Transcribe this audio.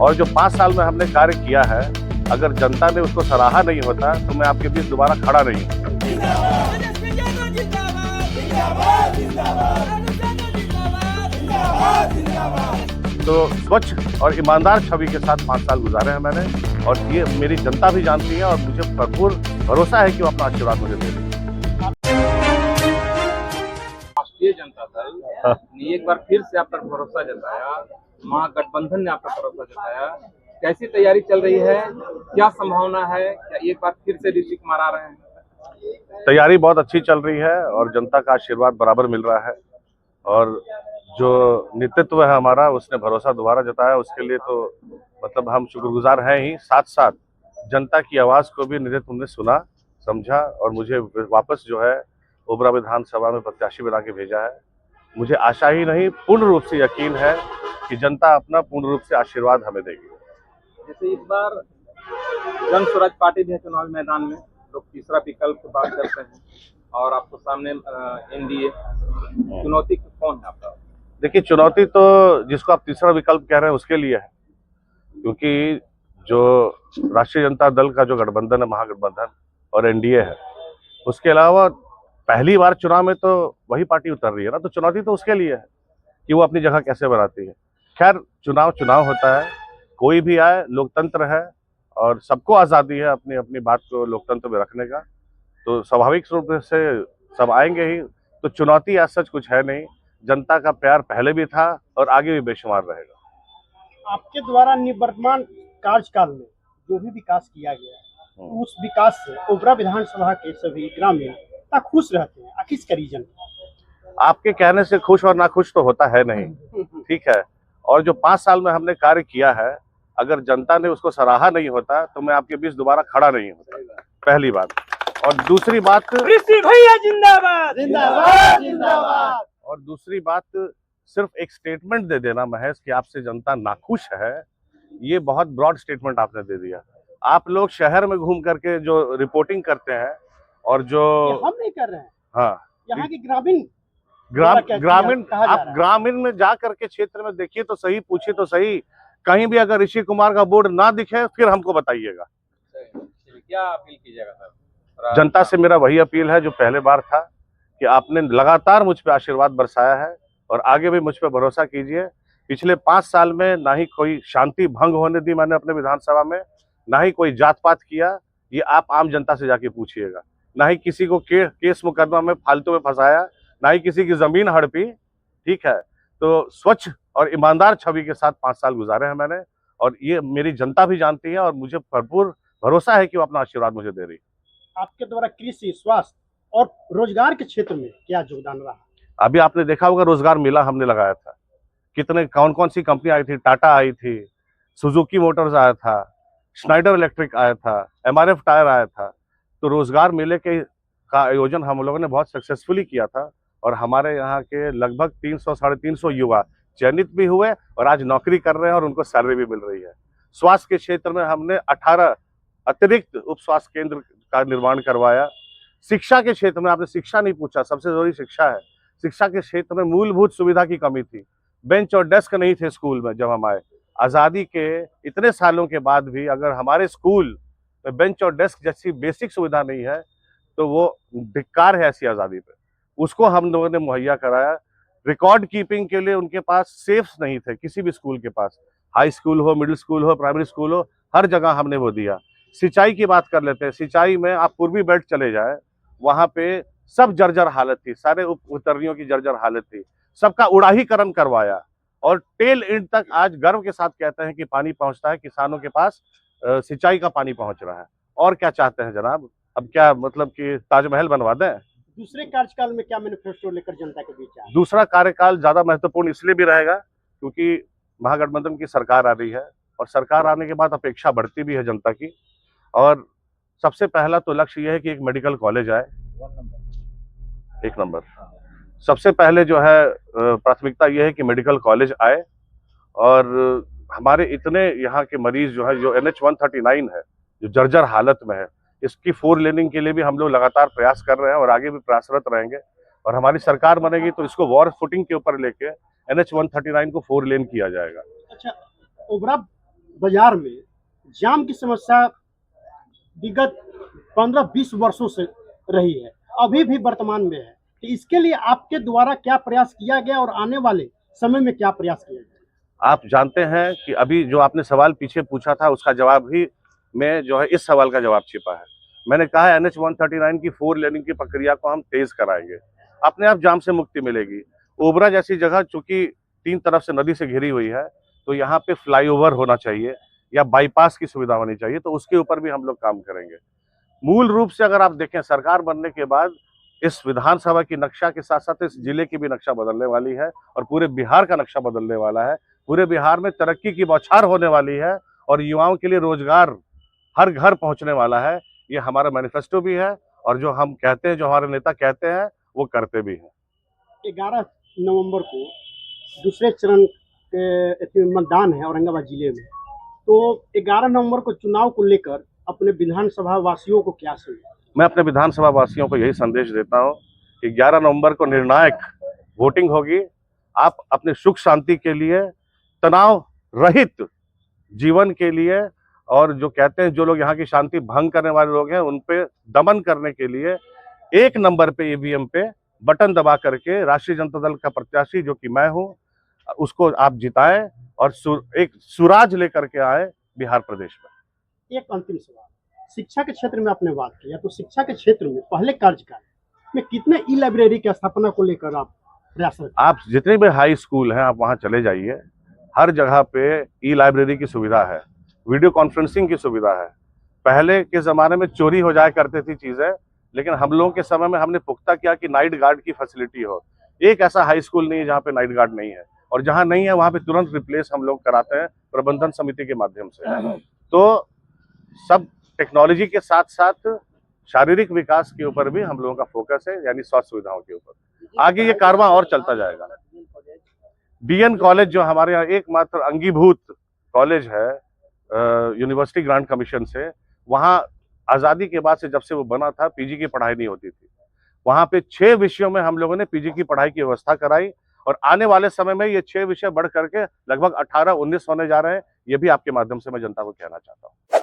और जो 5 साल में हमने कार्य किया है, अगर जनता ने उसको सराहा नहीं होता तो मैं आपके बीच दोबारा खड़ा नहीं हूँ। तो स्वच्छ और ईमानदार छवि के साथ 5 साल गुजारे हैं मैंने, और ये मेरी जनता भी जानती है और मुझे भरपूर भरोसा है कि वो अपना आशीर्वाद मुझे दे देगी। राष्ट्रीय जनता दल ने एक बार फिर से आप पर भरोसा जताया, महागठबंधन ने आप पर भरोसा जताया। कैसी तैयारी चल रही है, क्या संभावना है, क्या एक बार फिर से ऋषि कुमार आ रहे हैं? तैयारी बहुत अच्छी चल रही है और जनता का आशीर्वाद बराबर मिल रहा है, और जो नेतृत्व है हमारा उसने भरोसा दोबारा जताया, उसके लिए तो मतलब हम शुक्रगुजार हैं ही। साथ साथ जनता की आवाज को भी नेतृत्व ने सुना, समझा और मुझे वापस जो है ओबरा विधानसभा में प्रत्याशी बना के भेजा है। मुझे आशा ही नहीं, पूर्ण रूप से यकीन है कि जनता अपना पूर्ण रूप से आशीर्वाद हमें देगी। जैसे इस बार जन स्वराज पार्टी भी है चुनाव मैदान में, लोग तीसरा विकल्प की बात करते हैं और आपको सामने एनडीए, चुनौती कौन है आपका? देखिए, चुनौती तो जिसको आप तीसरा विकल्प कह रहे हैं उसके लिए है, क्योंकि जो राष्ट्रीय जनता दल का जो गठबंधन है, महागठबंधन और एनडीए है, उसके अलावा पहली बार चुनाव में तो वही पार्टी उतर रही है ना, तो चुनौती तो उसके लिए है कि वो अपनी जगह कैसे बनाती है। खैर, चुनाव होता है, कोई भी आए, लोकतंत्र है और सबको आज़ादी है अपनी अपनी बात को लोकतंत्र में रखने का, तो स्वाभाविक रूप से सब आएंगे ही। तो चुनौती आज सच कुछ है नहीं, जनता का प्यार पहले भी था और आगे भी बेशुमार रहेगा। आपके द्वारा निवर्तमान कार्यकाल में जो भी विकास किया गया है, उस विकास से ओबरा विधानसभा के सभी ग्रामीण खुश रहते हैं, किसका रीजन? आपके कहने से खुश और नाखुश तो होता है नहीं, ठीक है। और जो 5 साल में हमने कार्य किया है, अगर जनता ने उसको सराहा नहीं होता तो मैं आपके बीच दोबारा खड़ा नहीं होता, पहली बात। और दूसरी बात, ऋषि भैया जिंदाबाद जिंदाबाद जिंदाबाद। और दूसरी बात, सिर्फ एक स्टेटमेंट दे देना महज कि आपसे जनता नाखुश है, ये बहुत ब्रॉड स्टेटमेंट आपने दे दिया। आप लोग शहर में घूम करके जो रिपोर्टिंग करते हैं और जो हम नहीं कर रहे हैं, हाँ, यहाँ की ग्रामीण ग्रामीण आप ग्रामीण में जा करके क्षेत्र में देखिए तो सही, पूछिए तो सही, कहीं भी अगर ऋषि कुमार का बोर्ड ना दिखे फिर हमको बताइएगा। क्या अपील कीजिएगा सर? जनता से मेरा वही अपील है जो पहले बार था, कि आपने लगातार मुझ पे आशीर्वाद बरसाया है और आगे भी मुझ पे भरोसा कीजिए। पिछले 5 साल में ना ही कोई शांति भंग होने दी मैंने अपने विधानसभा में, ना ही कोई जात पात किया, ये आप आम जनता से जाके पूछिएगा। ना ही किसी को केस मुकदमा में फालतू में फंसाया, ना ही किसी की जमीन हड़पी, ठीक है। तो स्वच्छ और ईमानदार छवि के साथ 5 साल गुजारे हैं मैंने, और ये मेरी जनता भी जानती है और मुझे भरपूर भरोसा है कि वो अपना आशीर्वाद मुझे दे रही है। आपके द्वारा कृषि, स्वास्थ्य और रोजगार के क्षेत्र में क्या योगदान रहा? अभी आपने देखा होगा, रोजगार मेला हमने लगाया था, कितने कौन सी कंपनी आई थी, टाटा आई थी, सुजुकी मोटर्स आया था, स्नाइडर इलेक्ट्रिक आया था, एमआरएफ टायर आया था। तो रोजगार मेले का आयोजन हम लोगों ने बहुत सक्सेसफुली किया था, और हमारे यहाँ के लगभग 300 साढ़े 300 युवा चयनित भी हुए और आज नौकरी कर रहे हैं और उनको सैलरी भी मिल रही है। स्वास्थ्य के क्षेत्र में हमने 18 अतिरिक्त उप स्वास्थ्य केंद्र का निर्माण करवाया। शिक्षा के क्षेत्र में आपने शिक्षा नहीं पूछा, सबसे जरूरी शिक्षा है। शिक्षा के क्षेत्र में मूलभूत सुविधा की कमी थी, बेंच और डेस्क नहीं थे स्कूल में। जब हम आए आज़ादी के इतने सालों के बाद भी अगर हमारे स्कूल में बेंच और डेस्क जैसी बेसिक सुविधा नहीं है तो वो धिक्कार है ऐसी आज़ादी पे। उसको हम लोगों ने मुहैया कराया। रिकॉर्ड कीपिंग के लिए उनके पास सेफ्स नहीं थे, किसी भी स्कूल के पास, हाई स्कूल हो, मिडिल स्कूल हो, प्राइमरी स्कूल हो, हर जगह हमने वो दिया। सिंचाई की बात कर लेते हैं, सिंचाई में आप पूर्वी बेल्ट चले जाए, वहाँ पे सब जर्जर हालत थी, सारे उत्तरनियों की जर्जर हालत थी, सबका उड़ाहीकरण करवाया और टेल एंड तक आज गर्व के साथ कहते हैं कि पानी पहुंचता है, किसानों के पास सिंचाई का पानी पहुंच रहा है। और क्या चाहते हैं जनाब? अब क्या मतलब कि ताजमहल बनवा दें? दूसरे कार्यकाल में क्या मैनिफेस्टो लेकर जनता के बीच आए? दूसरा कार्यकाल ज्यादा महत्वपूर्ण इसलिए भी रहेगा क्योंकि महागठबंधन की सरकार आ रही है, और सरकार आने के बाद अपेक्षा बढ़ती भी है जनता की। और सबसे पहला तो लक्ष्य यह है कि एक मेडिकल कॉलेज आए, 1 नंबर। सबसे पहले जो है प्राथमिकता यह है कि मेडिकल कॉलेज आए, और हमारे इतने यहाँ के मरीज जो है, जो NH-139 है, जो जर्जर हालत में है, इसकी 4 लेनिंग के लिए भी हम लोग लगातार प्रयास कर रहे हैं और आगे भी प्रयासरत रहेंगे। और हमारी सरकार बनेगी तो इसको वॉर फुटिंग के ऊपर लेके NH-139 को 4 लेन किया जाएगा। अच्छा, ओबरा बाजार में जाम की समस्या विगत 15-20 वर्षों से रही है, अभी भी वर्तमान में है, कि इसके लिए आपके द्वारा क्या प्रयास किया गया और आने वाले समय में क्या प्रयास किया जाए? आप जानते हैं कि अभी जो आपने सवाल पीछे पूछा था उसका जवाब ही में जो है इस सवाल का जवाब छिपा है। मैंने कहा है NH 139 की 4 लेनिंग की प्रक्रिया को हम तेज कराएंगे, अपने आप जाम से मुक्ति मिलेगी। ओबरा जैसी जगह चूंकि 3 तरफ से नदी से घिरी हुई है, तो यहाँ पे फ्लाईओवर होना चाहिए या बाईपास की सुविधा होनी चाहिए, तो उसके ऊपर भी हम लोग काम करेंगे। मूल रूप से अगर आप देखें, सरकार बनने के बाद इस विधानसभा की नक्शा के साथ साथ इस जिले की भी नक्शा बदलने वाली है और पूरे बिहार का नक्शा बदलने वाला है। पूरे बिहार में तरक्की की बौछार होने वाली है और युवाओं के लिए रोजगार हर घर पहुंचने वाला है। ये हमारा मैनिफेस्टो भी है और जो हम कहते हैं, जो हमारे नेता कहते हैं, वो करते भी हैं। 11 नवंबर को दूसरे चरण के मतदान है औरंगाबाद जिले में, तो 11 नवंबर को चुनाव को लेकर अपने विधानसभा वासियों को क्या संदेश? मैं अपने विधानसभा वासियों को यही संदेश देता हूं कि 11 नवंबर को निर्णायक वोटिंग होगी। आप अपने सुख शांति के लिए, तनाव रहित जीवन के लिए, और जो कहते हैं जो लोग यहाँ की शांति भंग करने वाले लोग हैं उन पे दमन करने के लिए 1 नंबर पे ईवीएम पे बटन दबा करके राष्ट्रीय जनता दल का प्रत्याशी जो कि मैं हूं उसको आप जिताएं और एक सुराज लेकर के आए बिहार प्रदेश में। एक अंतिम सवाल, शिक्षा के क्षेत्र में आपने बात किया, तो शिक्षा के क्षेत्र में पहले कार्यकाल में कितने ई लाइब्रेरी की स्थापना को लेकर आप प्रयासरत? आप जितने भी हाई स्कूल हैं आप वहां चले जाइए, हर जगह पे ई लाइब्रेरी की सुविधा है, वीडियो कॉन्फ्रेंसिंग की सुविधा है। पहले के जमाने में चोरी हो जाया करती थी चीजें, लेकिन हम लोगों के समय में हमने पुख्ता किया कि नाइट गार्ड की फैसिलिटी हो। एक ऐसा हाई स्कूल नहीं है जहाँ पे नाइट गार्ड नहीं है, और जहाँ नहीं है वहां पे तुरंत रिप्लेस हम लोग कराते हैं प्रबंधन समिति के माध्यम से। तो सब टेक्नोलॉजी के साथ साथ शारीरिक विकास के ऊपर भी हम लोगों का फोकस है, यानी स्वास्थ्य सुविधाओं के ऊपर। आगे ये कारवां और चलता जाएगा। BN कॉलेज जो हमारे यहाँ एकमात्र अंगीभूत कॉलेज है यूनिवर्सिटी ग्रांट कमीशन से, वहाँ आज़ादी के बाद से जब से वो बना था पीजी की पढ़ाई नहीं होती थी। वहाँ पे 6 विषयों में हम लोगों ने पीजी की पढ़ाई की व्यवस्था कराई और आने वाले समय में ये 6 विषय बढ़ करके लगभग 18-19 होने जा रहे हैं। ये भी आपके माध्यम से मैं जनता को कहना चाहता हूँ।